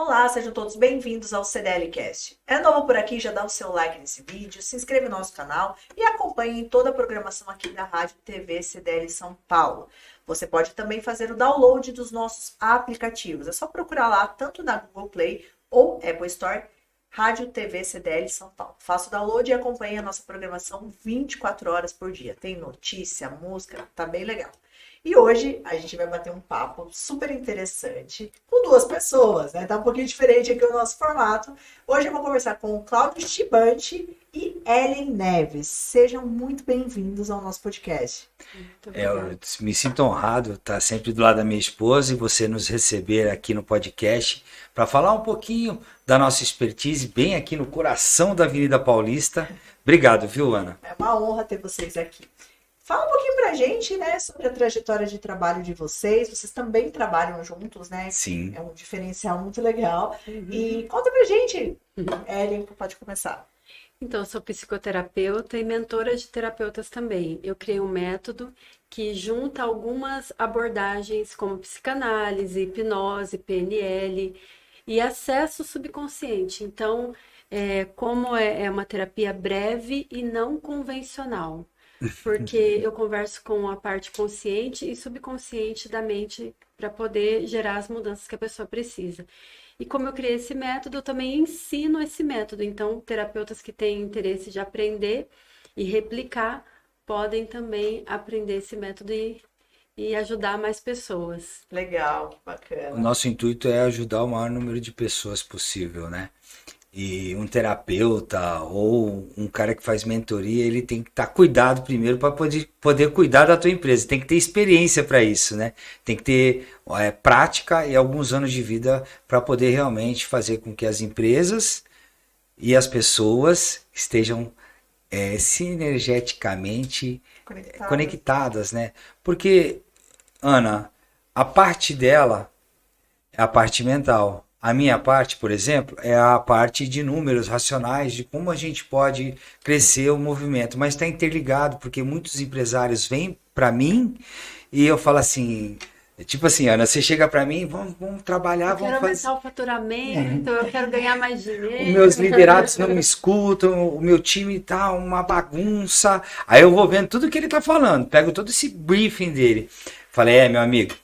Olá, sejam todos bem-vindos ao CDLcast. É novo por aqui, já dá o seu like nesse vídeo, se inscreve no nosso canal e acompanhe toda a programação aqui da Rádio TV CDL São Paulo. Você pode também fazer o download dos nossos aplicativos. É só procurar lá, tanto na Google Play ou Apple Store, Rádio TV CDL São Paulo. Faça o download e acompanhe a nossa programação 24 horas por dia. Tem notícia, música, tá bem legal. E hoje a gente vai bater um papo super interessante com duas pessoas, né? Tá um pouquinho diferente aqui o nosso formato. Hoje eu vou conversar com o Cláudio Chibante e Ellen Neves. Sejam muito bem-vindos ao nosso podcast. Eu me sinto honrado estar sempre do lado da minha esposa e você nos receber aqui no podcast para falar um pouquinho da nossa expertise bem aqui no coração da Avenida Paulista. Obrigado, viu, Ana? É uma honra ter vocês aqui. Fala um pouquinho pra gente, né, sobre a trajetória de trabalho de vocês. Vocês também trabalham juntos, né? Sim. É um diferencial muito legal. E conta pra gente, Ellen, pode começar. Então, eu sou psicoterapeuta e mentora de terapeutas também. Eu criei um método que junta algumas abordagens como psicanálise, hipnose, PNL e acesso subconsciente. Então, como é uma terapia breve e não convencional. Porque eu converso com a parte consciente e subconsciente da mente para poder gerar as mudanças que a pessoa precisa. E como eu criei esse método, eu também ensino esse método. Então, terapeutas que têm interesse de aprender e replicar podem também aprender esse método e ajudar mais pessoas. Legal, que bacana. O nosso intuito é ajudar o maior número de pessoas possível, né? E um terapeuta ou um cara que faz mentoria, ele tem que estar cuidado primeiro para poder cuidar da tua empresa. Tem que ter experiência para isso, né? Tem que ter prática e alguns anos de vida para poder realmente fazer com que as empresas e as pessoas estejam sinergeticamente conectadas, né? Porque, Ana, a parte dela é a parte mental. A minha parte, por exemplo, é a parte de números racionais, de como a gente pode crescer o movimento. Mas está interligado, porque muitos empresários vêm para mim e eu falo assim, tipo assim, Ana, você chega para mim, vamos trabalhar, Eu quero vamos fazer. aumentar o faturamento, eu quero ganhar mais dinheiro. Os meus liderados não me escutam, o meu time tá uma bagunça. Aí eu vou vendo tudo que ele tá falando, pego todo esse briefing dele. Falei, meu amigo,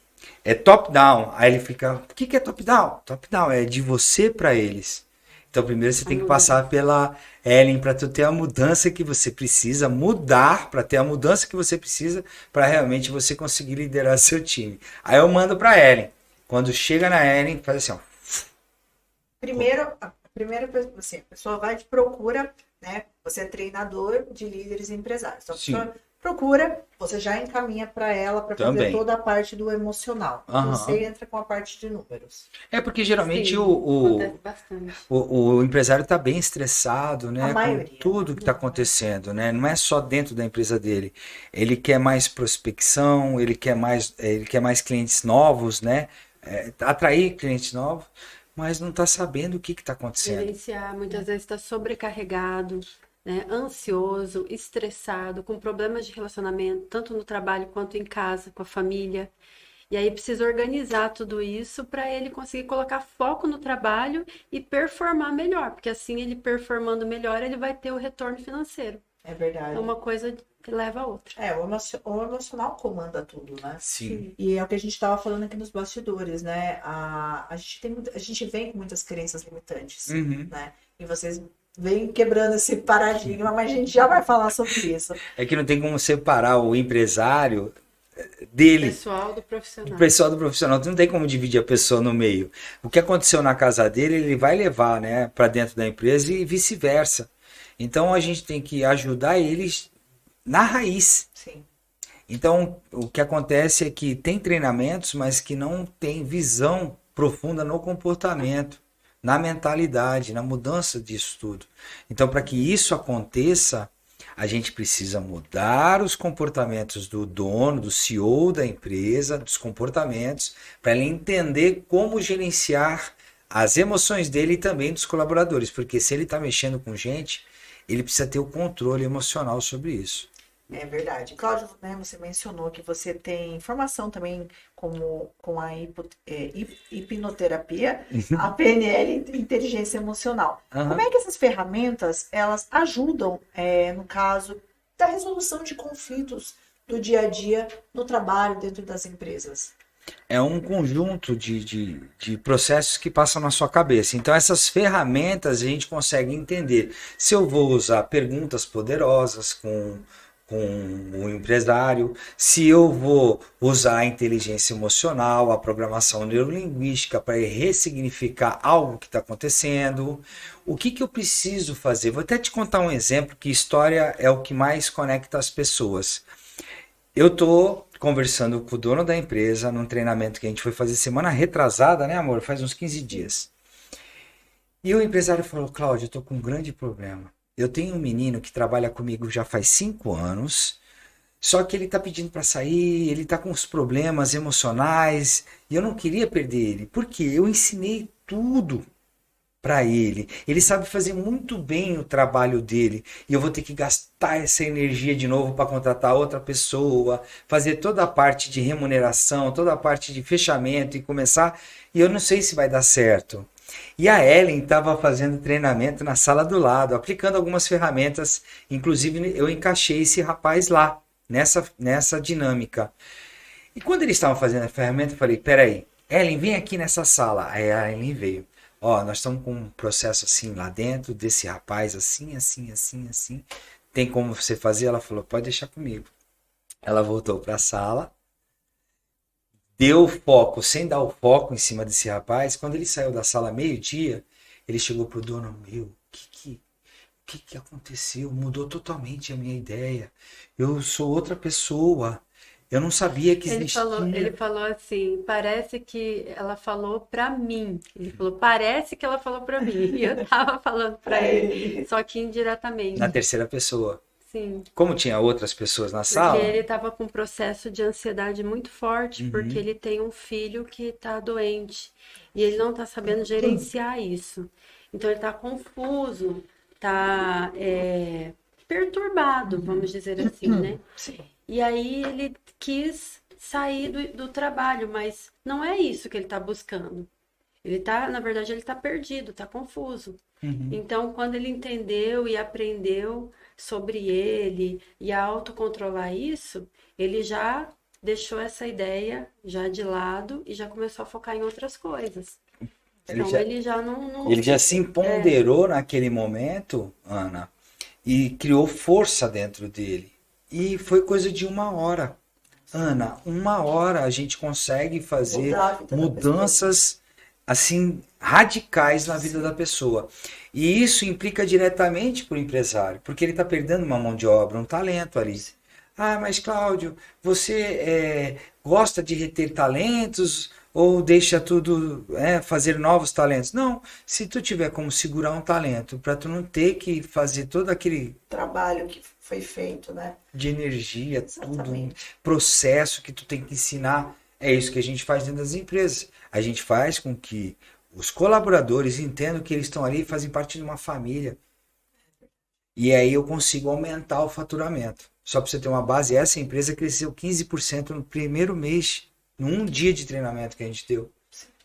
é top-down. Aí ele fica, o que é top-down? Top-down é de você para eles. Então primeiro você tem que passar pela Ellen para tu ter a mudança que você precisa, mudar para ter a mudança que você precisa para realmente você conseguir liderar seu time. Aí eu mando para Ellen. Quando chega na Ellen, faz assim, ó. Primeiro, assim, a pessoa vai te procura, né? Você é treinador de líderes e empresários. Então, a pessoa procura, você já encaminha para ela para fazer toda a parte do emocional. Você entra com a parte de números. É porque geralmente Sim, o empresário está bem estressado, né, A maioria, com tudo que está acontecendo, né? Não é só dentro da empresa dele. Ele quer mais prospecção, ele quer mais clientes novos, né? Atrair clientes novos, mas não está sabendo o que está acontecendo. Gerenciar, muitas vezes está sobrecarregado, né, ansioso, estressado, com problemas de relacionamento, tanto no trabalho quanto em casa, com a família. E aí precisa organizar tudo isso para ele conseguir colocar foco no trabalho e performar melhor, porque assim ele performando melhor, ele vai ter o retorno financeiro. É verdade. Então uma coisa leva a outra. O emocional comanda tudo, né? Sim. E é o que a gente estava falando aqui nos bastidores, né? A gente vem com muitas crenças limitantes, né? E vocês vem quebrando esse paradigma, mas a gente já vai falar sobre isso. É que não tem como separar o empresário dele. Pessoal do profissional. O pessoal do profissional, não tem como dividir a pessoa no meio. O que aconteceu na casa dele, ele vai levar, né, para dentro da empresa e vice-versa. Então a gente tem que ajudar eles na raiz. Sim. Então o que acontece é que tem treinamentos, mas que não tem visão profunda no comportamento, na mentalidade, na mudança disso tudo. Então, para que isso aconteça, a gente precisa mudar os comportamentos do dono, do CEO da empresa, dos comportamentos, para ele entender como gerenciar as emoções dele e também dos colaboradores. Porque se ele está mexendo com gente, ele precisa ter o controle emocional sobre isso. É verdade. Cláudio, né, você mencionou que você tem formação também com a hipnoterapia, a PNL, inteligência emocional. Como Aham. é que essas ferramentas, elas ajudam, no caso da resolução de conflitos do dia a dia no trabalho, dentro das empresas? É um conjunto de processos que passam na sua cabeça. Então, essas ferramentas a gente consegue entender se eu vou usar perguntas poderosas com o empresário, se eu vou usar a inteligência emocional, a programação neurolinguística para ressignificar algo que está acontecendo. O que, que eu preciso fazer? Vou até te contar um exemplo que história é o que mais conecta as pessoas. Eu tô conversando com o dono da empresa num treinamento que a gente foi fazer semana retrasada, né, amor? Faz uns 15 dias. E o empresário falou: Cláudio, eu tô com um grande problema. Eu tenho um menino que trabalha comigo já faz 5 anos, só que ele tá pedindo para sair, ele tá com uns problemas emocionais e eu não queria perder ele, porque eu ensinei tudo para ele. Ele sabe fazer muito bem o trabalho dele e eu vou ter que gastar essa energia de novo para contratar outra pessoa, fazer toda a parte de remuneração, toda a parte de fechamento e começar, e eu não sei se vai dar certo. E a Ellen estava fazendo treinamento na sala do lado, aplicando algumas ferramentas, inclusive eu encaixei esse rapaz lá, nessa dinâmica. E quando eles estavam fazendo a ferramenta, eu falei: peraí, Ellen, vem aqui nessa sala. Aí a Ellen veio. Ó, nós estamos com um processo assim lá dentro desse rapaz, assim, assim, assim, assim. Tem como você fazer? Ela falou: pode deixar comigo. Ela voltou para a sala, deu foco, sem dar o foco em cima desse rapaz. Quando ele saiu da sala meio-dia, ele chegou pro dono: meu, o que aconteceu? Mudou totalmente a minha ideia. Eu sou outra pessoa. Eu não sabia que Ele existia. falou assim, parece que ela falou pra mim. Ele falou, parece que ela falou pra mim. E eu tava falando pra ele, só que Na indiretamente. terceira pessoa. Sim, Como tinha outras pessoas na porque sala, ele tava com um processo de ansiedade muito forte, porque uhum, ele tem um filho que tá doente e ele não tá sabendo gerenciar isso. Então ele tá confuso, tá perturbado, vamos dizer assim, né? Sim. E aí ele quis sair do trabalho, mas não é isso que ele está buscando. Ele tá, na verdade, ele está perdido, está confuso. uhum. Então, quando ele entendeu e aprendeu sobre ele e a autocontrolar isso, ele já deixou essa ideia já de lado e já começou a focar em outras coisas. Ele Então, já, ele já não ele já se empoderou naquele momento, Ana, e criou força dentro dele. E foi coisa de 1 hora. Ana, 1 hora a gente consegue fazer Mudar a vida da pessoa. mudanças assim radicais na vida da pessoa. E isso implica diretamente para o empresário, porque ele está perdendo uma mão de obra, um talento ali. Ah, mas Cláudio, você gosta de reter talentos ou deixa tudo fazer novos talentos? Não, se tu tiver como segurar um talento para tu não ter que fazer todo aquele Trabalho que foi feito, né? de energia, tudo, um Exatamente. processo que tu tem que ensinar. É isso que a gente faz dentro das empresas. A gente faz com que os colaboradores entendam que eles estão ali e fazem parte de uma família. E aí eu consigo aumentar o faturamento. Só para você ter uma base, essa empresa cresceu 15% no primeiro mês, num dia de treinamento que a gente deu.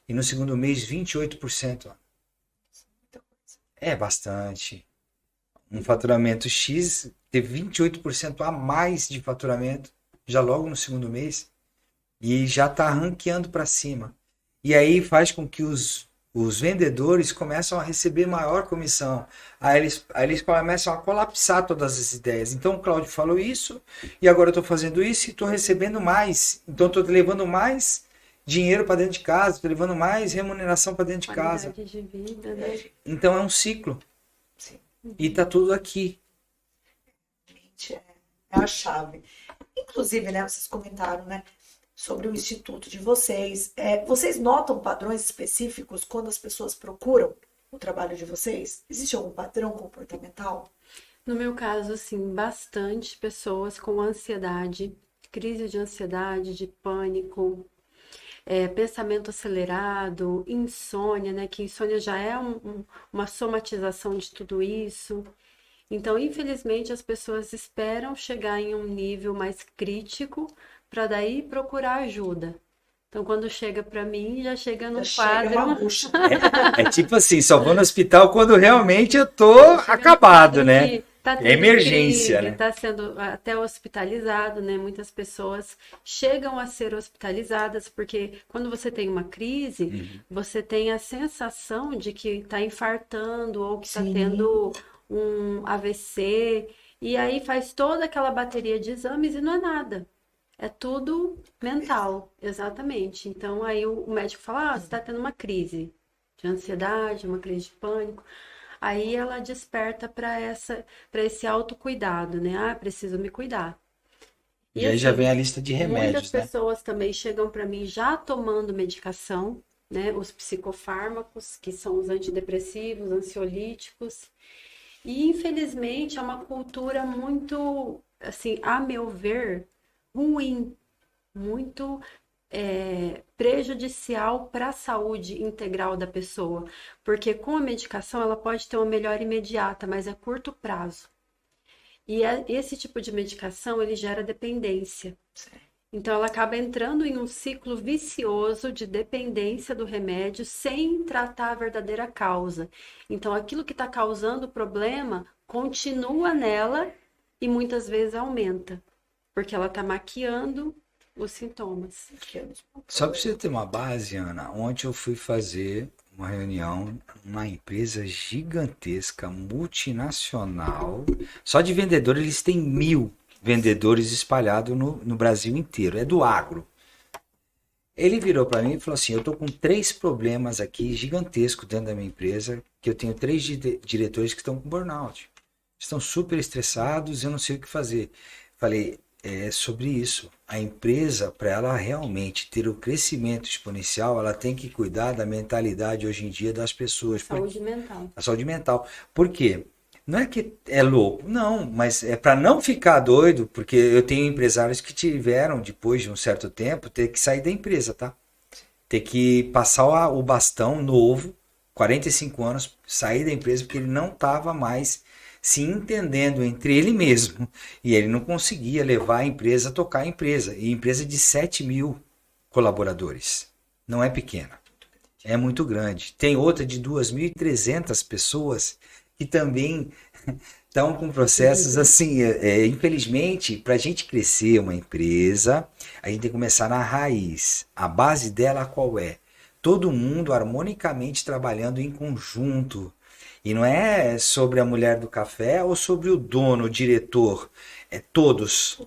E no segundo mês, 28%. Ó. É bastante. Um faturamento X ter 28% a mais de faturamento já logo no segundo mês e já está ranqueando para cima. E aí faz com que os vendedores começam a receber maior comissão. Aí eles começam a colapsar todas as ideias. Então o Cláudio falou isso, e agora eu estou fazendo isso e estou recebendo mais. Então estou levando mais dinheiro para dentro de casa, estou levando mais remuneração para dentro de casa. qualidade de vida, né? Então é um ciclo. Sim. E está tudo aqui. Realmente é a chave. Inclusive, né, vocês comentaram, né, sobre o instituto de vocês. Vocês notam padrões específicos quando as pessoas procuram o trabalho de vocês? Existe algum padrão comportamental? No meu caso, sim, bastante pessoas com ansiedade, crise de ansiedade, de pânico, pensamento acelerado, insônia, né? Que insônia já é uma somatização de tudo isso. Então, infelizmente, as pessoas esperam chegar em um nível mais crítico para daí procurar ajuda. Então, quando chega para mim, já chega num Chega quadro. uma bucha. É tipo assim, só vou no hospital quando realmente eu tô Chega num acabado, quadro né? que tá É tendo emergência, crise, né? tá sendo até hospitalizado, né? Muitas pessoas chegam a ser hospitalizadas porque quando você tem uma crise, você tem a sensação de que está infartando ou que está Sim. tendo um AVC, e aí faz toda aquela bateria de exames e não é nada. É tudo mental, exatamente. Então aí o médico fala, você está tendo uma crise de ansiedade, uma crise de pânico. Aí ela desperta para esse autocuidado, né? Ah, preciso me cuidar. E aí já assim, vem a lista de muitas remédios, né? pessoas também chegam para mim já tomando medicação, né? Os psicofármacos, que são os antidepressivos, ansiolíticos. E infelizmente é uma cultura muito, assim, a meu ver, ruim, muito prejudicial para a saúde integral da pessoa, porque com a medicação ela pode ter uma melhora imediata, mas é curto prazo. E esse tipo de medicação ele gera dependência. Então ela acaba entrando em um ciclo vicioso de dependência do remédio sem tratar a verdadeira causa. Então aquilo que está causando o problema continua nela e muitas vezes aumenta, porque ela está maquiando os sintomas. Só para você ter uma base, Ana, ontem eu fui fazer uma reunião numa empresa gigantesca, multinacional. Só de vendedor eles têm 1.000 vendedores espalhados no Brasil inteiro. É do agro. Ele virou para mim e falou assim, eu estou com 3 problemas aqui gigantescos dentro da minha empresa, que eu tenho 3 diretores que estão com burnout. Estão super estressados, eu não sei o que fazer. Falei, é sobre isso. A empresa, para ela realmente ter o crescimento exponencial, ela tem que cuidar da mentalidade hoje em dia das pessoas. Saúde mental. A saúde mental. Por quê? Não é que é louco, não, mas é para não ficar doido, porque eu tenho empresários que tiveram, depois de um certo tempo, ter que sair da empresa, tá? Ter que passar o bastão novo, 45 anos, sair da empresa, porque ele não estava mais se entendendo entre ele mesmo. E ele não conseguia levar a empresa, tocar a empresa. E empresa de 7.000 colaboradores. Não é pequena. É muito grande. Tem outra de 2.300 pessoas que também estão com processos assim. Infelizmente, para a gente crescer uma empresa, a gente tem que começar na raiz. A base dela qual é? Todo mundo harmonicamente trabalhando em conjunto. E não é sobre a mulher do café ou sobre o dono, o diretor. É todos.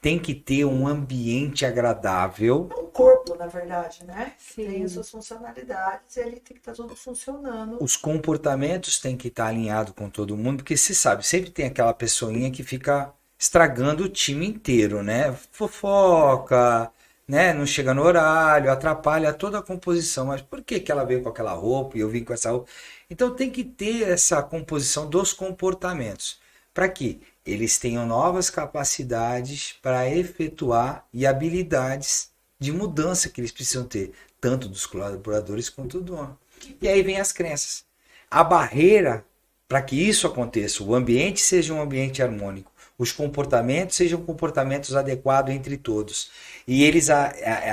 Tem que ter um ambiente agradável. É um corpo, na verdade, né? Sim. Tem as suas funcionalidades e ali tem que estar tudo funcionando. Os comportamentos têm que estar alinhados com todo mundo, porque você sabe, sempre tem aquela pessoinha que fica estragando o time inteiro, né? Fofoca, né? Não chega no horário, atrapalha toda a composição. Mas por que que ela veio com aquela roupa e eu vim com essa roupa? Então tem que ter essa composição dos comportamentos, para que eles tenham novas capacidades para efetuar e habilidades de mudança que eles precisam ter, tanto dos colaboradores quanto do dono. E aí vem as crenças. A barreira para que isso aconteça, o ambiente seja um ambiente harmônico, os comportamentos sejam comportamentos adequados entre todos, e eles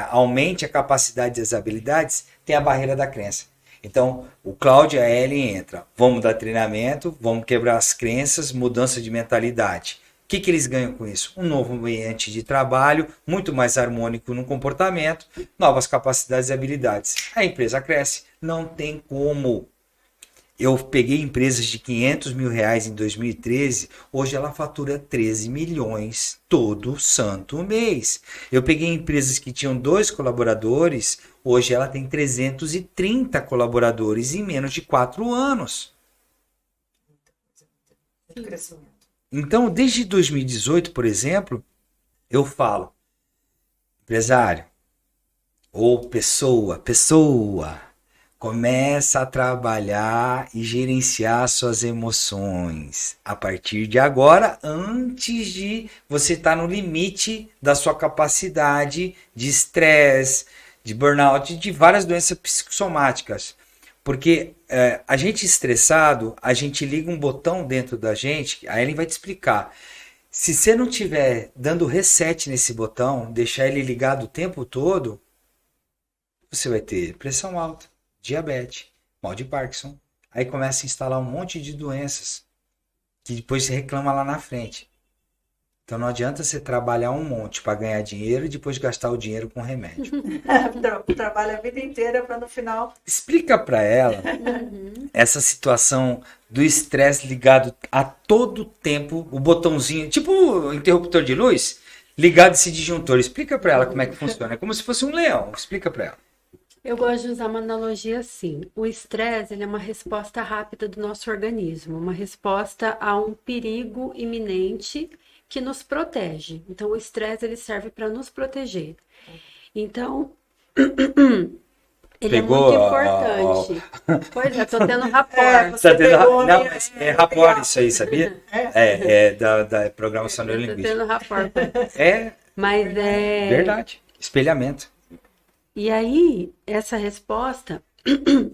aumentem a capacidade e as habilidades, tem a barreira da crença. Então, o Cláudio e a Ellen entra, vamos dar treinamento, vamos quebrar as crenças, mudança de mentalidade. O que eles ganham com isso? Um novo ambiente de trabalho, muito mais harmônico no comportamento, novas capacidades e habilidades. A empresa cresce, não tem como. Eu peguei empresas de 500 mil reais em 2013, hoje ela fatura 13 milhões todo santo mês. Eu peguei empresas que tinham 2 colaboradores, hoje ela tem 330 colaboradores em menos de 4 anos. Muito crescimento. Então, desde 2018, por exemplo, eu falo, empresário, ou pessoa, começa a trabalhar e gerenciar suas emoções a partir de agora, antes de você estar no limite da sua capacidade de estresse, de burnout, de várias doenças psicossomáticas. Porque a gente estressado, a gente liga um botão dentro da gente, a Ellen vai te explicar. Se você não tiver dando reset nesse botão, deixar ele ligado o tempo todo, você vai ter pressão alta, diabetes, mal de Parkinson. Aí começa a instalar um monte de doenças que depois você reclama lá na frente. Então não adianta você trabalhar um monte para ganhar dinheiro e depois gastar o dinheiro com remédio. Trabalha a vida inteira para no final. Explica para ela essa situação do estresse ligado a todo tempo, o botãozinho, tipo o interruptor de luz, ligado esse disjuntor. Explica para ela como é que funciona. É como se fosse um leão. Explica para ela. Eu gosto de usar uma analogia assim. O estresse, ele é uma resposta rápida do nosso organismo, uma resposta a um perigo iminente que nos protege. Então, o estresse, ele serve para nos proteger. Então, ele Pegou, é muito importante. Pois é, tô tendo rapport. Você pegou a Não, minha- mas é rapport isso aí, sabia? É da programação Tô neurolinguística. tendo rapport. É Mas é... verdade. Espelhamento. E aí, essa resposta,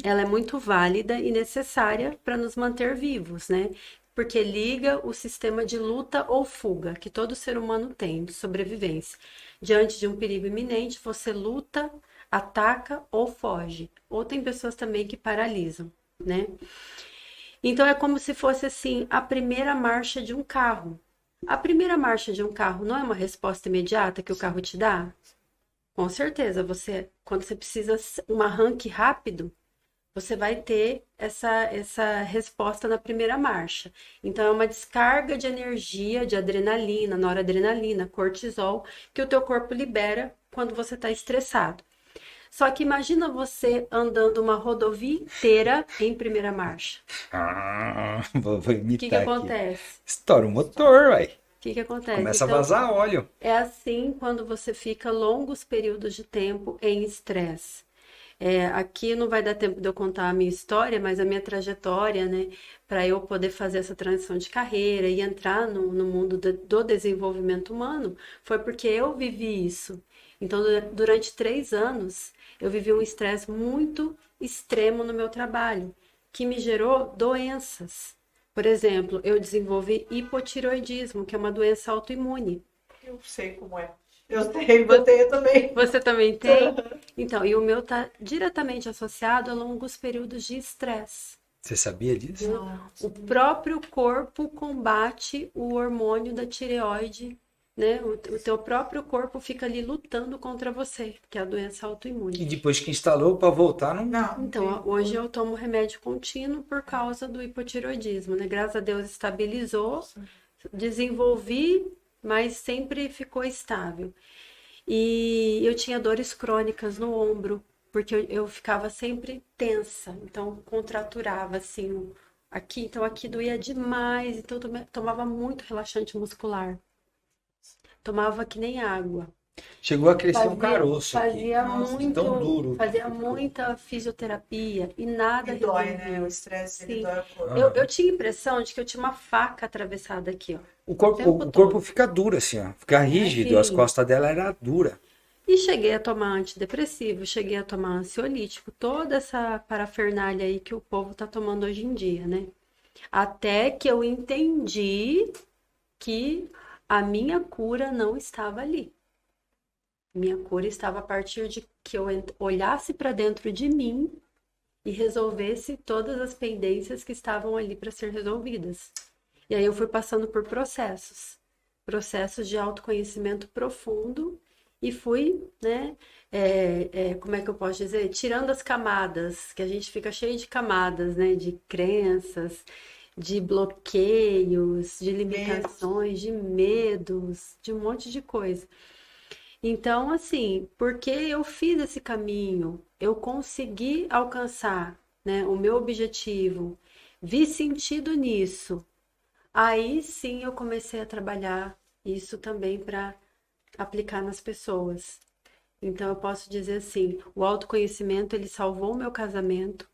ela é muito válida e necessária para nos manter vivos, né? Porque liga o sistema de luta ou fuga que todo ser humano tem, de sobrevivência. Diante de um perigo iminente, você luta, ataca ou foge. Ou tem pessoas também que paralisam, né? Então é como se fosse assim, a primeira marcha de um carro. A primeira marcha de um carro não é uma resposta imediata que o carro te dá? Com certeza, quando você precisa um arranque rápido, você vai ter essa resposta na primeira marcha. Então, é uma descarga de energia, de adrenalina, noradrenalina, cortisol, que o teu corpo libera quando você está estressado. Só que imagina você andando uma rodovia inteira em primeira marcha. Vou O que imitar aqui. acontece? Estoura o motor, vai. O que acontece? Começa a Então, vazar óleo. é assim quando você fica longos períodos de tempo em estresse. Aqui não vai dar tempo de eu contar a minha história, mas a minha trajetória, né, para eu poder fazer essa transição de carreira e entrar no mundo do desenvolvimento humano, foi porque eu vivi isso. Então, durante 3 anos, eu vivi um estresse muito extremo no meu trabalho, que me gerou doenças. Por exemplo, eu desenvolvi hipotireoidismo, que é uma doença autoimune. Eu sei como é. Eu tenho também. Você também tem? Então, e o meu está diretamente associado a longos períodos de estresse. Você sabia disso? O próprio corpo combate o hormônio da tireoide, né? O teu próprio corpo fica ali lutando contra você, que é a doença E autoimune. depois que instalou, para voltar, não. Não. Então, hoje eu tomo remédio contínuo por causa do hipotireoidismo, né? Graças a Deus estabilizou, desenvolvi, mas sempre ficou estável. E eu tinha dores crônicas no ombro, porque eu ficava sempre tensa, então contraturava assim aqui, então aqui doía demais, então eu tomava muito relaxante muscular. Tomava que nem água. Chegou a crescer um caroço aqui. Fazia Nossa, muito, tão duro. fazia muita fisioterapia e nada E dói, resolvia. né? O estresse, ele Sim. dói o corpo. Eu tinha a impressão de que eu tinha uma faca atravessada aqui, ó. O corpo, tempo o todo. corpo fica duro assim, ó. Fica rígido. As Sim. costas dela eram duras. E cheguei a tomar antidepressivo, cheguei a tomar ansiolítico, toda essa parafernália aí que o povo tá tomando hoje em dia, né? Até que eu entendi que a minha cura não estava ali. Minha cura estava a partir de que eu olhasse para dentro de mim e resolvesse todas as pendências que estavam ali para ser resolvidas. E aí eu fui passando por processos de autoconhecimento profundo e fui, né, como é que eu posso dizer? Tirando as camadas, que a gente fica cheio de camadas, né, de crenças, de bloqueios, de limitações, de medos, de um monte de coisa. Então, assim, porque eu fiz esse caminho, eu consegui alcançar, né, o meu objetivo, vi sentido nisso. Aí sim eu comecei a trabalhar isso também para aplicar nas pessoas. Então eu posso dizer assim, o autoconhecimento ele salvou o meu casamento,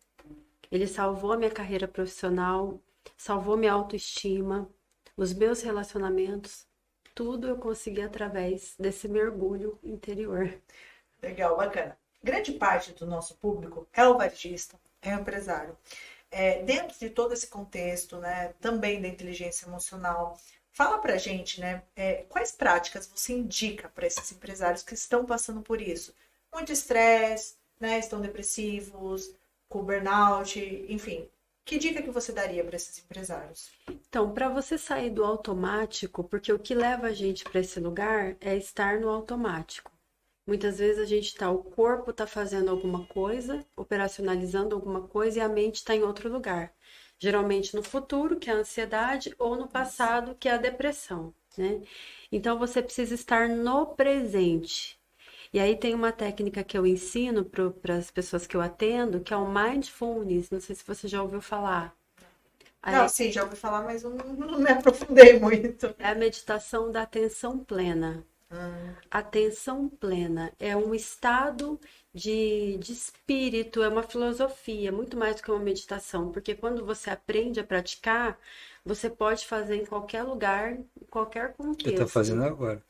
ele salvou a minha carreira profissional, salvou minha autoestima, os meus relacionamentos, tudo eu consegui através desse mergulho interior. Legal, bacana. Grande parte do nosso público é o varejista, É um empresário. Dentro de todo esse contexto, né, também da inteligência emocional, fala pra gente, né, quais práticas você indica para esses empresários que estão passando por isso? Muito estresse, né, estão depressivos, com burnout, enfim. Que dica que você daria para esses empresários? Então, para você sair do automático, porque o que leva a gente para esse lugar é estar no automático. Muitas vezes o corpo está fazendo alguma coisa, operacionalizando alguma coisa e a mente está em outro lugar. Geralmente no futuro, que é a ansiedade, ou no passado, que é a depressão, né? Então você precisa estar no presente. E aí tem uma técnica que eu ensino para as pessoas que eu atendo, que é o mindfulness. Não sei se você já ouviu falar. Não, sim, já ouvi falar, mas eu não me aprofundei muito. É a meditação da atenção plena. Atenção plena é um estado de espírito, é uma filosofia, muito mais do que uma meditação, porque quando você aprende a praticar, você pode fazer em qualquer lugar, em qualquer Eu contexto. tô fazendo agora.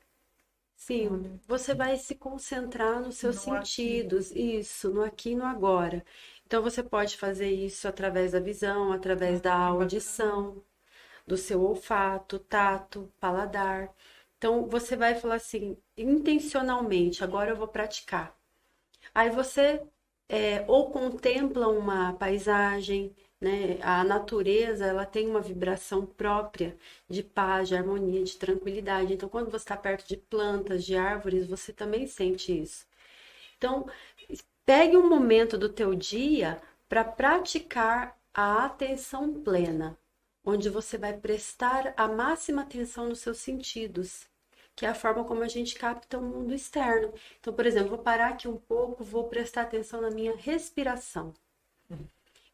Sim, você vai se concentrar nos seus No aqui. sentidos, isso, no aqui e no agora. Então você pode fazer isso através da visão, através da audição, do seu olfato, tato, paladar. Então você vai falar assim, intencionalmente, agora eu vou praticar. Aí você ou contempla uma paisagem, né? A natureza, ela tem uma vibração própria de paz, de harmonia, de tranquilidade. Então, quando você está perto de plantas, de árvores, você também sente isso. Então, pegue um momento do teu dia para praticar a atenção plena, onde você vai prestar a máxima atenção nos seus sentidos, que é a forma como a gente capta o mundo externo. Então, por exemplo, vou parar aqui um pouco, vou prestar atenção na minha respiração.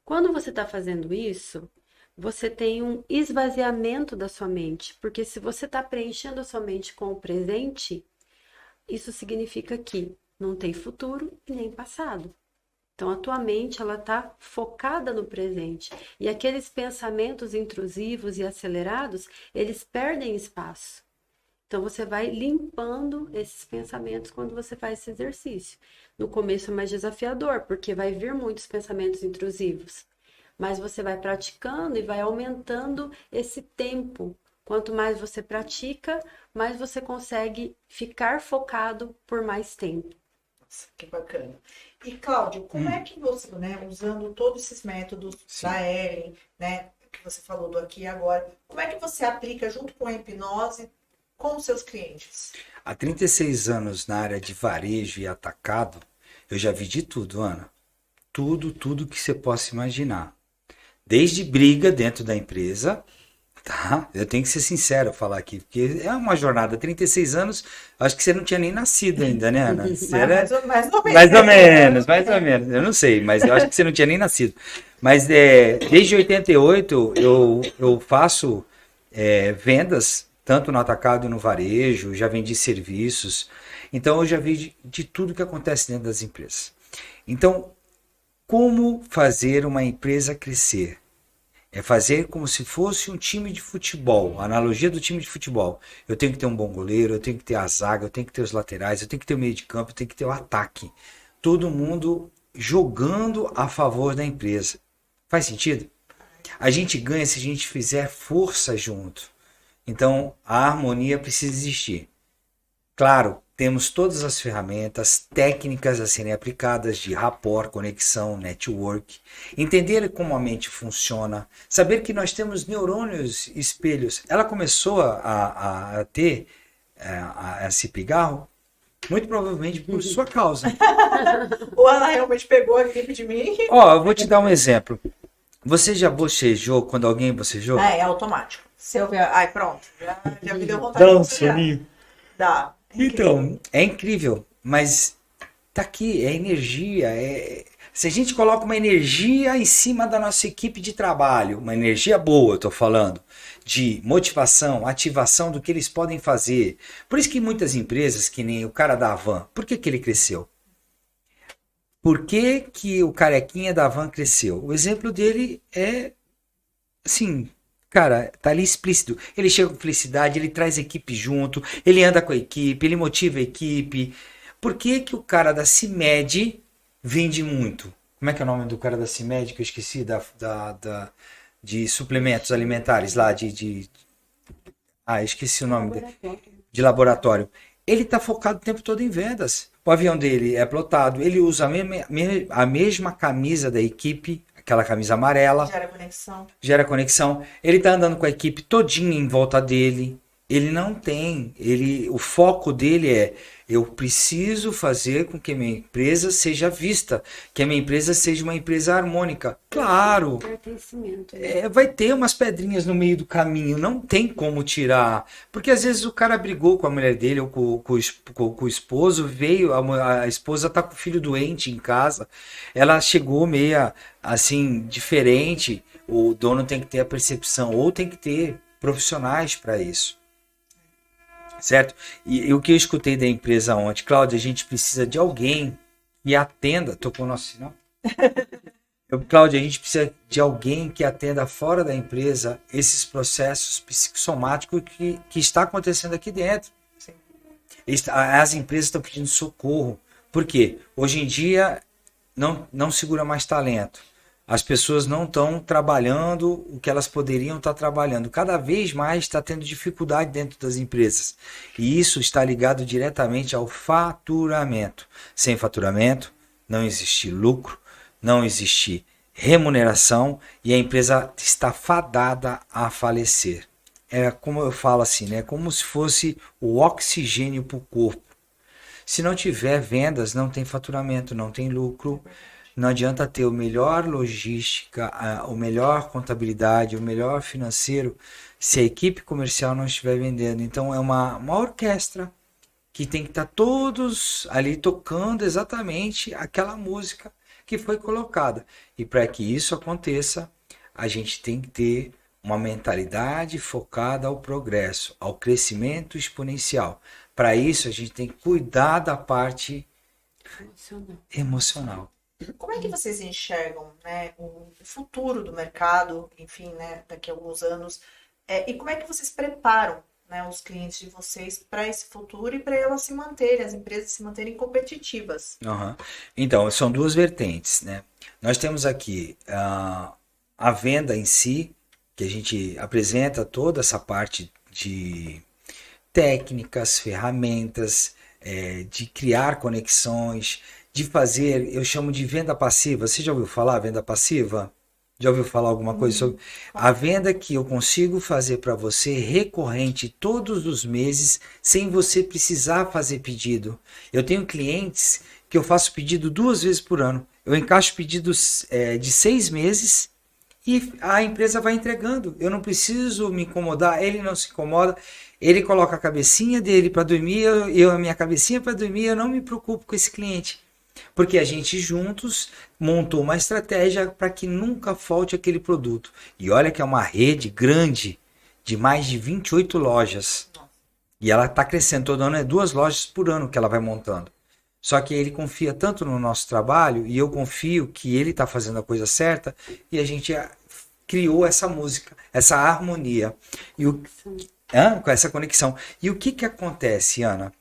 Quando você está fazendo isso, você tem um esvaziamento da sua mente, porque se você está preenchendo a sua mente com o presente, isso significa que não tem futuro e nem passado. Então, a tua mente, ela está focada no presente. E aqueles pensamentos intrusivos e acelerados, eles perdem espaço. Então, você vai limpando esses pensamentos quando você faz esse exercício. No começo é mais desafiador, porque vai vir muitos pensamentos intrusivos. Mas você vai praticando e vai aumentando esse tempo. Quanto mais você pratica, mais você consegue ficar focado por mais tempo. Nossa, que bacana. E, Cláudio, como é que você, né, usando todos esses métodos da Ellen, né, que você falou do aqui e agora, como é que você aplica junto com a hipnose com os seus clientes? Há 36 anos na área de varejo e atacado, eu já vi de tudo, Ana. Tudo que você possa imaginar. Desde briga dentro da empresa, tá? Eu tenho que ser sincero falar aqui, porque é uma jornada, 36 anos, acho que você não tinha nem nascido ainda, né, Ana? Você Mais ou menos. mais ou menos, eu não sei, mas eu acho que você não tinha nem nascido. Mas desde 88 eu faço vendas, tanto no atacado e no varejo, já vendi serviços, então eu já vi de tudo que acontece dentro das empresas. Então, como fazer uma empresa crescer? É fazer como se fosse um time de futebol, a analogia do time de futebol. Eu tenho que ter um bom goleiro, eu tenho que ter a zaga, eu tenho que ter os laterais, eu tenho que ter o meio de campo, eu tenho que ter o ataque. Todo mundo jogando a favor da empresa. Faz sentido? A gente ganha se a gente fizer força junto. Então, a harmonia precisa existir. Claro, temos todas as ferramentas técnicas a serem aplicadas de rapport, conexão, network, entender como a mente funciona, saber que nós temos neurônios espelhos. Ela começou a ter esse pigarro muito provavelmente por sua causa. Ou ela realmente pegou a gripe de mim? Ó, eu vou te dar um exemplo. Você já bocejou quando alguém bocejou? É automático. Se eu ver... Ai, pronto. Já me deu vontade Dá de um bocejar. soninho. Dá. Então, é incrível, mas tá aqui, é energia. Se a gente coloca uma energia em cima da nossa equipe de trabalho, uma energia boa, eu tô falando, de motivação, ativação do que eles podem fazer. Por isso que muitas empresas, que nem o cara da Havan, por que ele cresceu? Por que o carequinha da Havan cresceu? O exemplo dele é, assim, cara, tá ali explícito. Ele chega com felicidade, ele traz a equipe junto, ele anda com a equipe, ele motiva a equipe. Por que o cara da CIMED vende muito? Como é que é o nome do cara da CIMED que eu esqueci? De suplementos alimentares lá, esqueci o nome dele. De laboratório. Ele está focado o tempo todo em vendas. O avião dele é plotado, ele usa a mesma camisa da equipe, aquela camisa amarela. Gera conexão. Ele está andando com a equipe todinha em volta dele. Ele não tem, o foco dele é: eu preciso fazer com que a minha empresa seja vista, que a minha empresa seja uma empresa harmônica. Claro, vai ter umas pedrinhas no meio do caminho, não tem como tirar, porque às vezes o cara brigou com a mulher dele ou com o esposo, veio, a esposa tá com o filho doente em casa, ela chegou meia assim, diferente, o dono tem que ter a percepção, ou tem que ter profissionais para isso. Certo? E o que eu escutei da empresa ontem, Cláudia, a gente precisa de alguém que atenda. Tocou o nosso sinal? Cláudia, a gente precisa de alguém que atenda fora da empresa esses processos psicossomáticos que está acontecendo aqui dentro. Sim. As empresas estão pedindo socorro. Por quê? Hoje em dia não segura mais talento. As pessoas não estão trabalhando o que elas poderiam estar trabalhando. Cada vez mais está tendo dificuldade dentro das empresas. E isso está ligado diretamente ao faturamento. Sem faturamento, não existe lucro, não existe remuneração e a empresa está fadada a falecer. É como eu falo assim, né? Como se fosse o oxigênio para o corpo. Se não tiver vendas, não tem faturamento, não tem lucro. Não adianta ter o melhor logística, o melhor contabilidade, o melhor financeiro, se a equipe comercial não estiver vendendo. Então é uma orquestra que tem que estar todos ali tocando exatamente aquela música que foi colocada. E para que isso aconteça, a gente tem que ter uma mentalidade focada ao progresso, ao crescimento exponencial. Para isso, a gente tem que cuidar da parte emocional. Como é que vocês enxergam, né, o futuro do mercado, enfim, né, daqui a alguns anos, e como é que vocês preparam, né, os clientes de vocês para esse futuro e para elas se manterem, as empresas se manterem competitivas? Então, são duas vertentes, né? Nós temos aqui a venda em si, que a gente apresenta toda essa parte de técnicas, ferramentas, de criar conexões, de fazer, eu chamo de venda passiva. Você já ouviu falar venda passiva? Já ouviu falar alguma coisa sobre a venda que eu consigo fazer para você recorrente todos os meses sem você precisar fazer pedido? Eu tenho clientes que eu faço pedido 2 vezes por ano. Eu encaixo pedidos de 6 meses e a empresa vai entregando. Eu não preciso me incomodar, ele não se incomoda. Ele coloca a cabecinha dele para dormir, eu a minha cabecinha para dormir, eu não me preocupo com esse cliente. Porque a gente juntos montou uma estratégia para que nunca falte aquele produto. E olha que é uma rede grande de mais de 28 lojas. E ela está crescendo, todo ano é 2 lojas por ano que ela vai montando. Só que ele confia tanto no nosso trabalho e eu confio que ele está fazendo a coisa certa e a gente criou essa música, essa harmonia. Com essa conexão. E o que acontece, Ana?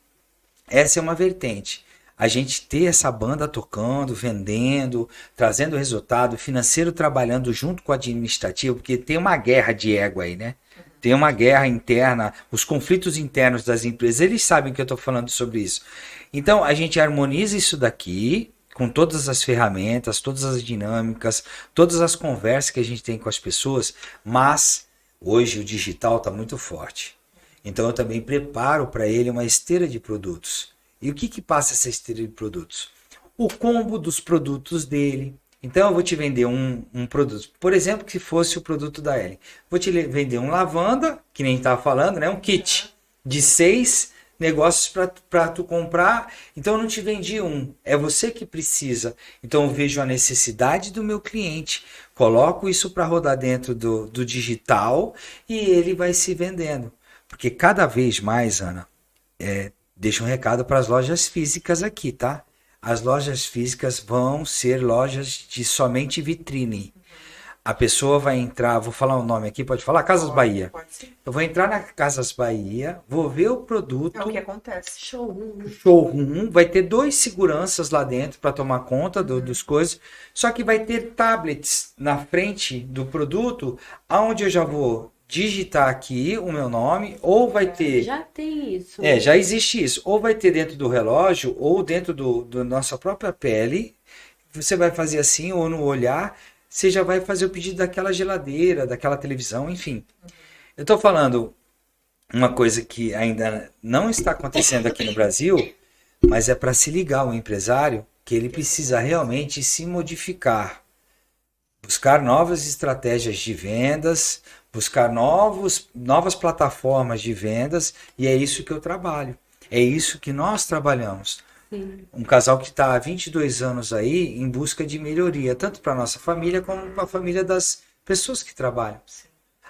Essa é uma vertente. A gente ter essa banda tocando, vendendo, trazendo resultado, financeiro trabalhando junto com o administrativo, porque tem uma guerra de ego aí, né? Tem uma guerra interna, os conflitos internos das empresas, eles sabem que eu estou falando sobre isso. Então, a gente harmoniza isso daqui, com todas as ferramentas, todas as dinâmicas, todas as conversas que a gente tem com as pessoas, mas hoje o digital está muito forte. Então, eu também preparo para ele uma esteira de produtos. E o que passa essa esteira de produtos? O combo dos produtos dele. Então eu vou te vender um produto, por exemplo, que fosse o produto da Ellen. Vou te vender um lavanda, que nem estava falando, né? Um kit de 6 negócios para tu comprar. Então eu não te vendi é você que precisa. Então eu vejo a necessidade do meu cliente, coloco isso para rodar dentro do digital e ele vai se vendendo. Porque cada vez mais, Ana, deixa um recado para as lojas físicas aqui, tá? As lojas físicas vão ser lojas de somente vitrine. A pessoa vai entrar, vou falar o nome aqui, pode falar? Casas Bahia. Pode sim. Eu vou entrar na Casas Bahia, vou ver o produto, É o que acontece. Showroom. showroom, vai ter 2 seguranças lá dentro para tomar conta dos coisas, só que vai ter tablets na frente do produto, aonde eu já vou digitar aqui o meu nome, ou vai ter... Já tem isso. Já existe isso. Ou vai ter dentro do relógio, ou dentro do nossa própria pele. Você vai fazer assim, ou no olhar, você já vai fazer o pedido daquela geladeira, daquela televisão, enfim. Eu estou falando uma coisa que ainda não está acontecendo aqui no Brasil, mas é para se ligar o empresário que ele precisa realmente se modificar. Buscar novas estratégias de vendas, buscar novas plataformas de vendas, e é isso que eu trabalho. É isso que nós trabalhamos. Sim. Um casal que está há 22 anos aí em busca de melhoria, tanto para a nossa família como para a família das pessoas que trabalham.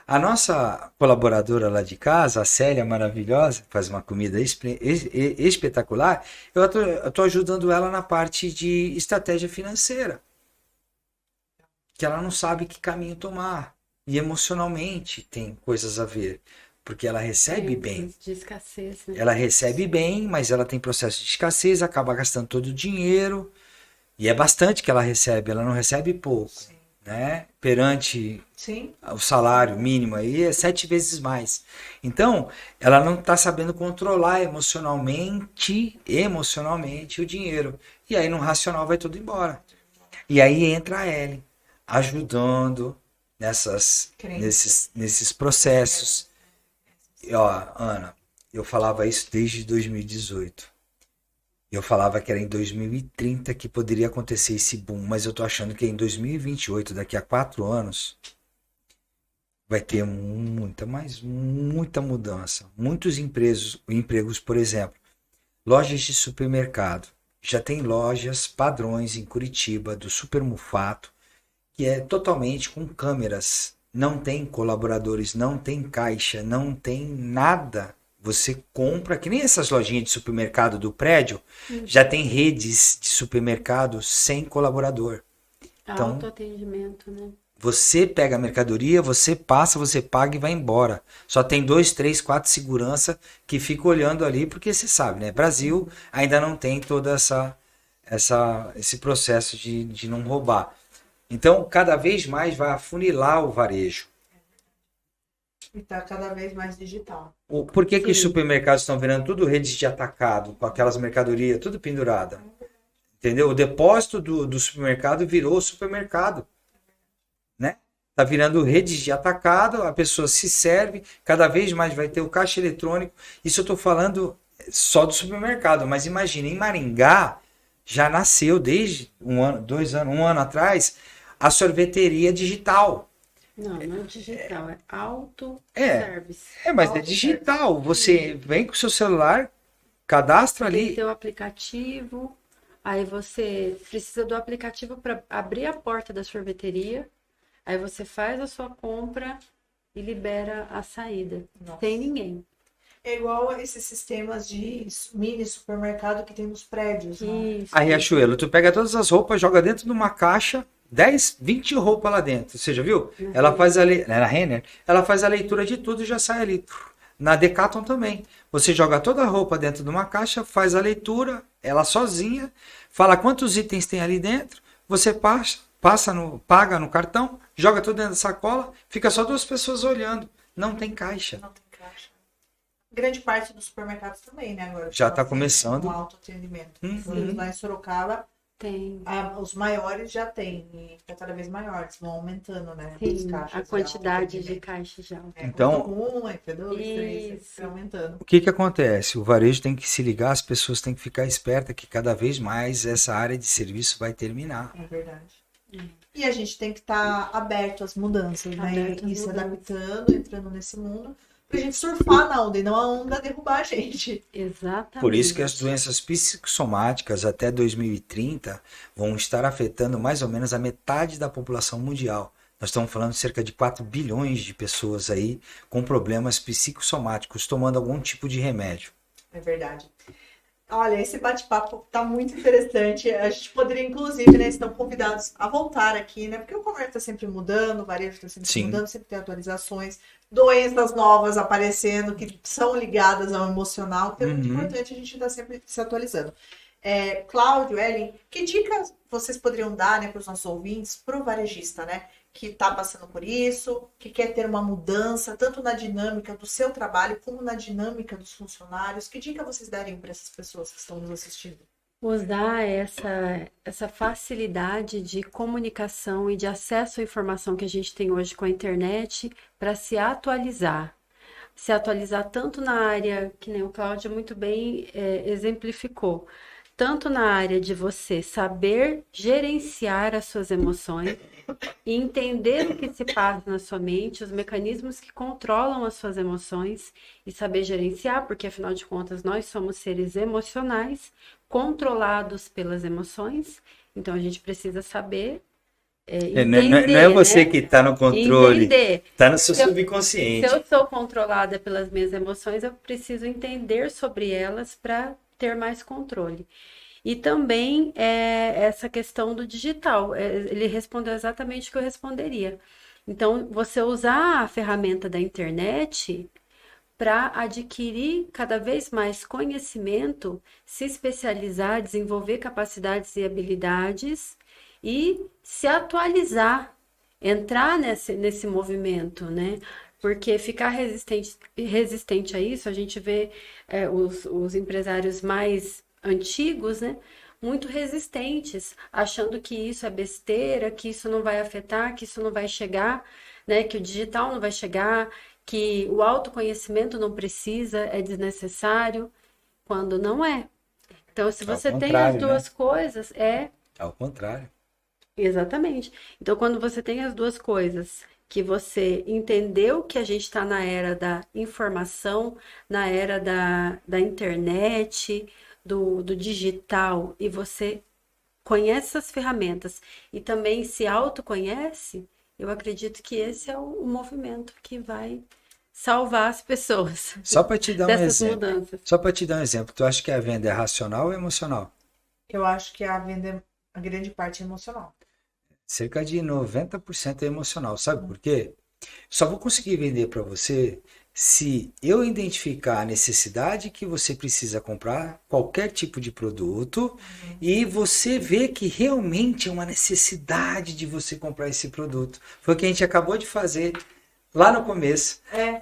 A nossa colaboradora lá de casa, a Célia maravilhosa, faz uma comida espetacular, eu estou ajudando ela na parte de estratégia financeira. Que ela não sabe que caminho tomar. E emocionalmente tem coisas a ver. Porque ela recebe bem. De escassez, né? Ela recebe bem, mas ela tem processo de escassez, acaba gastando todo o dinheiro. E é bastante que ela recebe, ela não recebe pouco. Sim. Né? Perante Sim. o salário mínimo aí é 7 vezes mais. Então, ela não está sabendo controlar emocionalmente o dinheiro. E aí no racional vai tudo embora. E aí entra a Ellen, ajudando nesses processos. E, ó, Ana, eu falava isso desde 2018. Eu falava que era em 2030 que poderia acontecer esse boom, mas eu tô achando que em 2028, daqui a 4 anos, vai ter muita mudança. Muitos empregos, por exemplo, lojas de supermercado. Já tem lojas padrões em Curitiba, do Super Mufato, que é totalmente com câmeras. Não tem colaboradores, não tem caixa, não tem nada. Você compra, que nem essas lojinhas de supermercado do prédio, já tem redes de supermercado sem colaborador. Então, autoatendimento, né? você pega a mercadoria, você passa, você paga e vai embora. Só tem 2, 3, 4 segurança que ficam olhando ali, porque você sabe, né? Brasil ainda não tem toda esse processo de não roubar. Então, cada vez mais vai afunilar o varejo. E está cada vez mais digital. Por que os supermercados estão virando tudo redes de atacado, com aquelas mercadorias tudo pendurada? Entendeu? O depósito do supermercado virou supermercado. Né? Tá virando redes de atacado, a pessoa se serve, cada vez mais vai ter o caixa eletrônico. Isso eu estou falando só do supermercado, mas imagina, em Maringá já nasceu desde 1 ano, 2 anos, 1 ano atrás, a sorveteria digital. Não é digital, é auto-service. Mas é digital. Você vem com o seu celular, cadastra Tem ali. que ter o aplicativo, aí você precisa do aplicativo para abrir a porta da sorveteria, aí você faz a sua compra e libera a saída. Nossa. Sem ninguém. É igual a esses sistemas de mini supermercado que tem nos prédios. Né? Isso. A Riachuelo, tu pega todas as roupas, joga dentro de uma caixa, 10, 20 roupas lá dentro. Você já viu? Ela faz na Renner, ela faz a leitura de tudo e já sai ali. Na Decathlon também. Você joga toda a roupa dentro de uma caixa, faz a leitura, ela sozinha, fala quantos itens tem ali dentro, você paga no cartão, joga tudo dentro da sacola, fica só 2 pessoas olhando. Não tem caixa. Não tem caixa. Grande parte dos supermercados também, né? Agora Já está começando. Um autoatendimento. Uhum. Lá em Sorocaba, Tem. os maiores já tem. E tá cada vez maiores, vão aumentando, né? Sim, as caixas a quantidade de autoatendimento. caixas já. Então, P2, 3, Isso. vai aumentando. o que acontece? O varejo tem que se ligar, as pessoas têm que ficar espertas que cada vez mais essa área de serviço vai terminar. É verdade. E a gente tem que estar aberto às mudanças, né? Aberto às E se mudanças. adaptando, entrando nesse mundo, pra gente surfar na onda e não a onda derrubar a gente. Exatamente. Por isso que as doenças psicossomáticas até 2030 vão estar afetando mais ou menos a metade da população mundial. Nós estamos falando de cerca de 4 bilhões de pessoas aí com problemas psicossomáticos, tomando algum tipo de remédio. É verdade. Olha, esse bate-papo tá muito interessante. A gente poderia, inclusive, né, estão convidados a voltar aqui, né? Porque o comércio está sempre mudando, o varejo está sempre Sim. mudando, sempre tem atualizações, doenças novas aparecendo que são ligadas ao emocional. Então é muito importante a gente estar sempre se atualizando. Cláudio, Ellen, que dicas vocês poderiam dar, né, para os nossos ouvintes, para o varejista, né, que está passando por isso, que quer ter uma mudança, tanto na dinâmica do seu trabalho, como na dinâmica dos funcionários? Que dica vocês dariam para essas pessoas que estão nos assistindo? Usar essa facilidade de comunicação e de acesso à informação que a gente tem hoje com a internet para se atualizar. Se atualizar tanto na área, que nem o Cláudio muito bem exemplificou, tanto na área de você saber gerenciar as suas emoções e entender o que se passa na sua mente, os mecanismos que controlam as suas emoções e saber gerenciar, porque afinal de contas nós somos seres emocionais, controlados pelas emoções, então a gente precisa saber entender, não é você né? que está no controle, Entender. está no seu Se subconsciente. eu sou controlada pelas minhas emoções, eu preciso entender sobre elas para ter mais controle. E também essa questão do digital. Ele respondeu exatamente o que eu responderia. Então, você usar a ferramenta da internet para adquirir cada vez mais conhecimento, se especializar, desenvolver capacidades e habilidades e se atualizar, entrar nesse movimento, né? Porque ficar resistente a isso, a gente vê os empresários mais antigos, né? Muito resistentes, achando que isso é besteira, que isso não vai afetar, que isso não vai chegar, né? Que o digital não vai chegar, que o autoconhecimento não precisa, é desnecessário, quando não é. Então, se você tem as duas coisas, Ao contrário. Exatamente. Então, quando você tem as duas coisas, que você entendeu que a gente está na era da informação, na era da internet, do digital, e você conhece essas ferramentas e também se autoconhece, eu acredito que esse é o movimento que vai salvar as pessoas Só para te dar um dessas exemplo. mudanças. Só para te dar um exemplo. Tu acha que a venda é racional ou emocional? Eu acho que a venda, a grande parte é emocional. Cerca de 90% é emocional. Sabe por quê? Só vou conseguir vender para você se eu identificar a necessidade que você precisa comprar qualquer tipo de produto e você ver que realmente é uma necessidade de você comprar esse produto. Foi o que a gente acabou de fazer lá no começo. É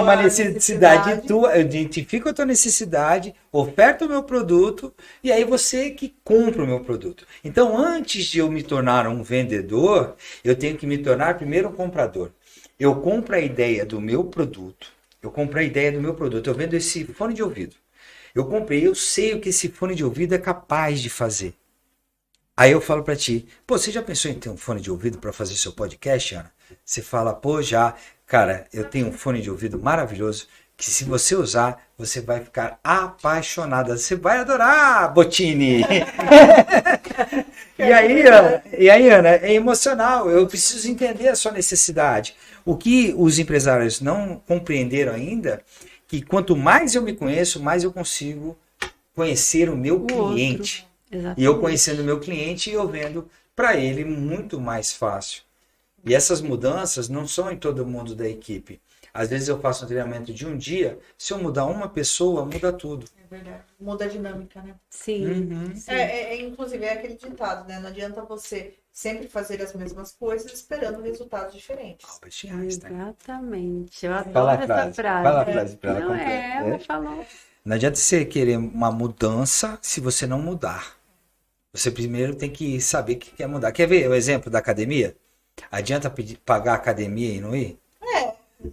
uma necessidade tua, eu identifico a tua necessidade, oferto o meu produto e aí você que compra o meu produto. Então, antes de eu me tornar um vendedor, eu tenho que me tornar primeiro um comprador. Eu compro a ideia do meu produto, eu vendo esse fone de ouvido. Eu comprei, eu sei o que esse fone de ouvido é capaz de fazer. Aí eu falo pra ti, pô, você já pensou em ter um fone de ouvido para fazer seu podcast, Ana? Você fala, pô, já. Cara, eu tenho um fone de ouvido maravilhoso que se você usar, você vai ficar apaixonada. Você vai adorar, Bottini! E aí, Ana, é emocional. Eu preciso entender a sua necessidade. O que os empresários não compreenderam ainda, que quanto mais eu me conheço, mais eu consigo conhecer o meu cliente. E eu conhecendo o meu cliente, eu vendo para ele muito mais fácil. E essas mudanças não são em todo mundo da equipe. Às vezes eu faço um treinamento de um dia, se eu mudar uma pessoa, muda tudo. É verdade. Muda a dinâmica, né? Sim. Sim. Inclusive, é aquele ditado, né? Não adianta você sempre fazer as mesmas coisas esperando resultados diferentes. Exatamente. Eu adoro Fala essa frase. Fala a frase para ela Não completa. ela falou. Não adianta você querer uma mudança se você não mudar. Você primeiro tem que saber o que quer mudar. Quer ver o exemplo da academia? Adianta pagar a academia e não ir?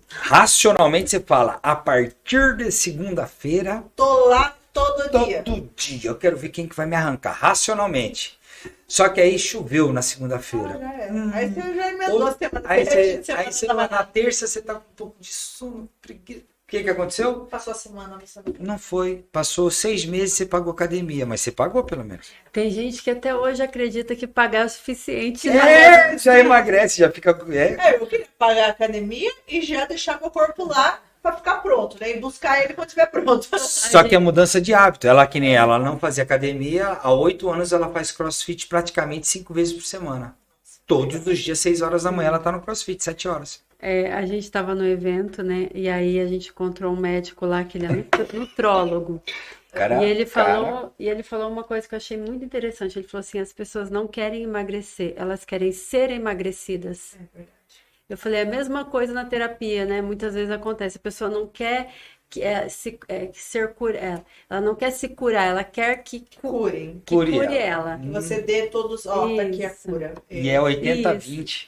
Racionalmente você fala, a partir de segunda-feira... Tô lá todo dia. Todo dia. Eu quero ver quem que vai me arrancar. Racionalmente. Só que aí choveu na segunda-feira. Aí você já emendou a semana. Aí você vai na terça, você tá com um pouco de sono, preguiça. O que aconteceu? Passou a semana, não sabe. Não foi. Passou 6 meses e você pagou academia, mas você pagou pelo menos. Tem gente que até hoje acredita que pagar é o suficiente. Já emagrece, já fica... Eu queria pagar a academia e já deixar meu corpo lá pra ficar pronto, né? E buscar ele quando estiver pronto. Só que é mudança de hábito. Ela, que nem ela, não fazia academia. Há 8 anos ela faz crossfit praticamente 5 vezes por semana. Todos os dias, 6 horas da manhã, ela tá no crossfit, 7 horas. A gente estava no evento, né? E aí a gente encontrou um médico lá, que ele é nutrólogo. E ele falou uma coisa que eu achei muito interessante. Ele falou assim, as pessoas não querem emagrecer, elas querem ser emagrecidas. É verdade. Eu falei, a mesma coisa na terapia, né? Muitas vezes acontece, a pessoa não quer ela não quer se curar, ela quer que Curem. cure ela. Que você dê todos, tá aqui a Isso. cura. E é 80-20.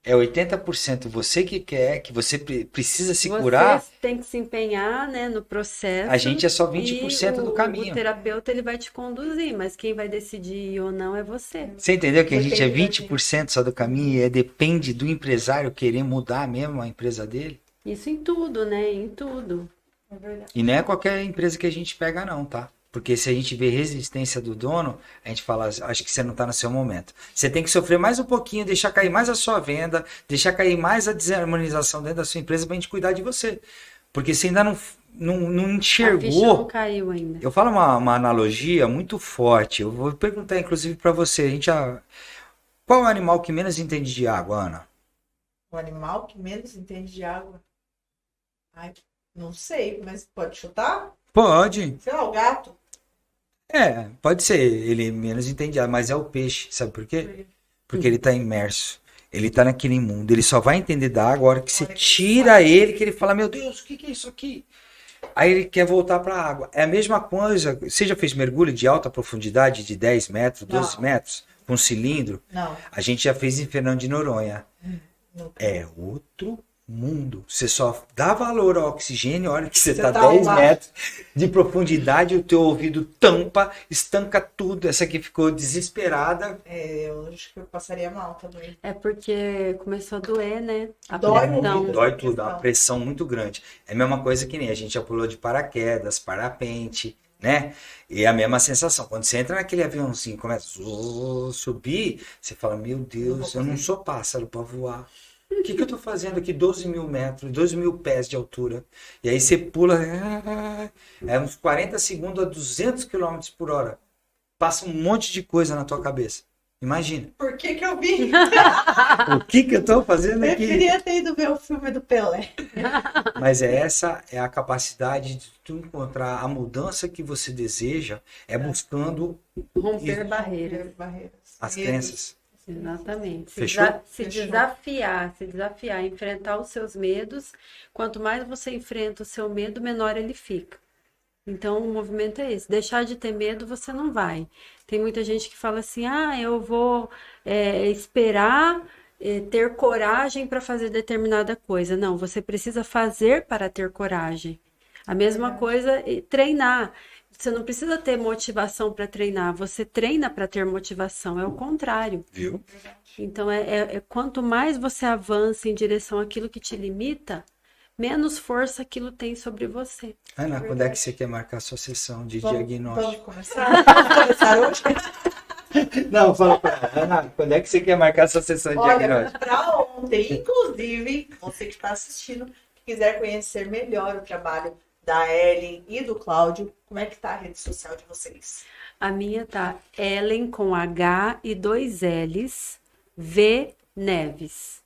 É 80% você que quer, que você precisa se curar. Você tem que se empenhar, né, no processo. A gente é só 20% do caminho. O terapeuta, ele vai te conduzir, mas quem vai decidir ir ou não é você. Você entendeu que a gente é Depende da 20% só do caminho e depende do empresário querer mudar mesmo a empresa dele? Isso em tudo, né? Em tudo. É verdade. E não é qualquer empresa que a gente pega não, tá? Porque se a gente vê resistência do dono, a gente fala, acho que você não está no seu momento. Você tem que sofrer mais um pouquinho, deixar cair mais a sua venda, deixar cair mais a desarmonização dentro da sua empresa para a gente cuidar de você. Porque você ainda não A ficha enxergou. não caiu ainda. Eu falo uma analogia muito forte. Eu vou perguntar, inclusive, para você. Qual é o animal que menos entende de água, Ana? O animal que menos entende de água. Ai, não sei, mas pode chutar? Pode. Sei lá, o gato. Pode ser. Ele menos entende de água, mas é o peixe. Sabe por quê? Porque ele está imerso. Ele está naquele mundo. Ele só vai entender da água a hora que você tira ele, que ele fala, meu Deus, o que é isso aqui? Aí ele quer voltar para a água. É a mesma coisa. Você já fez mergulho de alta profundidade, de 10 metros, 12 Não. metros, com cilindro? Não. A gente já fez em Fernando de Noronha. Não. É outro mundo. Você só dá valor ao oxigênio, olha que você Você tá tá 10 lá. metros de profundidade, o teu ouvido tampa, estanca tudo. Essa aqui ficou desesperada. Eu acho que eu passaria mal também. É porque começou a doer, né? A Dói pressão. muito. Dói tudo, é uma pressão muito grande. É a mesma coisa que nem a gente já pulou de paraquedas, parapente, né? E é a mesma sensação. Quando você entra naquele aviãozinho, começa a subir, você fala, meu Deus, eu não sou pássaro para voar. O que eu tô fazendo aqui 12 mil metros, 12 mil pés de altura? E aí você pula, uns 40 segundos a 200 km por hora. Passa um monte de coisa na tua cabeça. Imagina. Por que eu vim? O que eu tô fazendo Eu aqui? queria ter ido ver o filme do Pelé. Mas essa é a capacidade de tu encontrar a mudança que você deseja, buscando Romper barreiras. as crenças. Exatamente. Fechou? Se Fechou. desafiar, enfrentar os seus medos. Quanto mais você enfrenta o seu medo, menor ele fica. Então, o movimento é esse. Deixar de ter medo, você não vai. Tem muita gente que fala assim, eu vou esperar ter coragem para fazer determinada coisa. Não, você precisa fazer para ter coragem. A mesma coisa, treinar. Você não precisa ter motivação para treinar, você treina para ter motivação, é o contrário. Viu? Então, quanto mais você avança em direção àquilo que te limita, menos força aquilo tem sobre você. Ana, quando é que você quer marcar a sua sessão de diagnóstico? Vamos começar? Vamos começar hoje? Não, fala pra ela. Ana, quando é que você quer marcar a sua sessão de Olha, diagnóstico? para ontem, inclusive, você que está assistindo, que quiser conhecer melhor o trabalho da Ellen e do Cláudio, como é que tá a rede social de vocês? A minha tá Ellen com H e 2 L's, V Neves.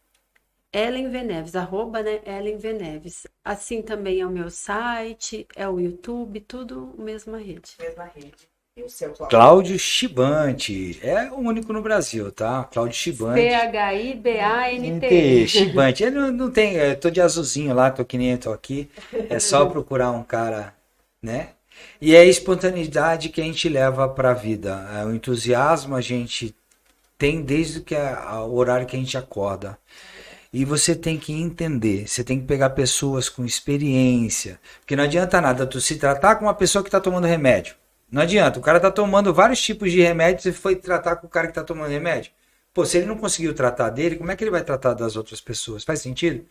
Ellen V Neves, @ né? Ellen V Neves. Assim também é o meu site, é o YouTube, tudo mesma rede. Mesma rede. E o seu, Cláudio? Cláudio Chibante. É o único no Brasil, tá? Cláudio Chibante. Chibante. Chibante. Ele não tem. Eu tô de azulzinho lá, tô que nem eu tô aqui. É só procurar um cara, né? E é a espontaneidade que a gente leva pra vida. O entusiasmo a gente tem desde o horário que a gente acorda. E você tem que entender, você tem que pegar pessoas com experiência. Porque não adianta nada tu se tratar com uma pessoa que está tomando remédio. Não adianta, o cara está tomando vários tipos de remédios e foi tratar com o cara que está tomando remédio. Pô, se ele não conseguiu tratar dele, como é que ele vai tratar das outras pessoas? Faz sentido?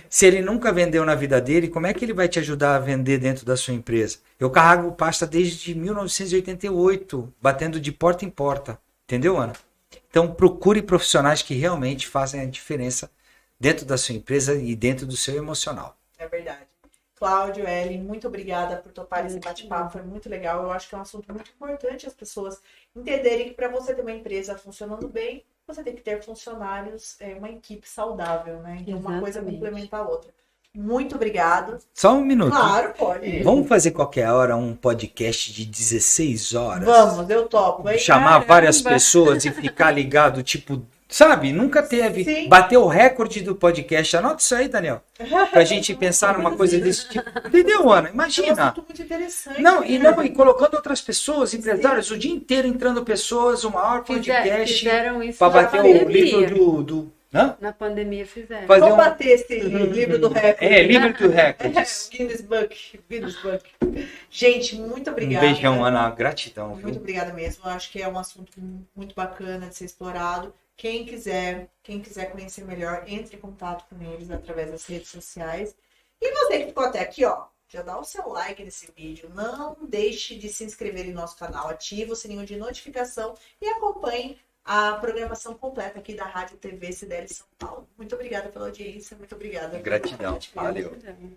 Se ele nunca vendeu na vida dele, como é que ele vai te ajudar a vender dentro da sua empresa? Eu carrego pasta desde 1988, batendo de porta em porta. Entendeu, Ana? Então procure profissionais que realmente fazem a diferença dentro da sua empresa e dentro do seu emocional. É verdade. Cláudio, Ellen, muito obrigada por topar esse bate-papo, foi muito legal. Eu acho que é um assunto muito importante as pessoas entenderem que para você ter uma empresa funcionando bem, você tem que ter funcionários, uma equipe saudável, né? Então uma coisa complementa a outra. Muito obrigado. Só um minuto. Claro, pode. Vamos fazer qualquer hora um podcast de 16 horas? Vamos, eu topo. Hein? Chamar várias pessoas e ficar ligado, tipo, sabe? Nunca teve. Sim. Bater o recorde do podcast. Anota isso aí, Daniel. Pra gente pensar numa coisa desse tipo. Entendeu, Ana? É um Imagina. assunto muito interessante. E colocando outras pessoas, empresários, o dia inteiro entrando pessoas, o maior podcast. Fizeram isso Pra na bater o pandemia. livro do. Hã? Na pandemia fizeram. Fazer Vamos bater esse livro do recorde. livro do recordes. Guinness Book. Gente, muito Um obrigada. beijão, Ana. Gratidão, Muito viu? obrigada mesmo. Eu acho que é um assunto muito bacana de ser explorado. Quem quiser conhecer melhor, entre em contato com eles através das redes sociais. E você que ficou até aqui, ó, já dá o seu like nesse vídeo. Não deixe de se inscrever em nosso canal, ativa o sininho de notificação e acompanhe a programação completa aqui da Rádio TV CDL São Paulo. Muito obrigada pela audiência, muito obrigada. Gratidão. Pelo bate-papo. Valeu. Fizeram.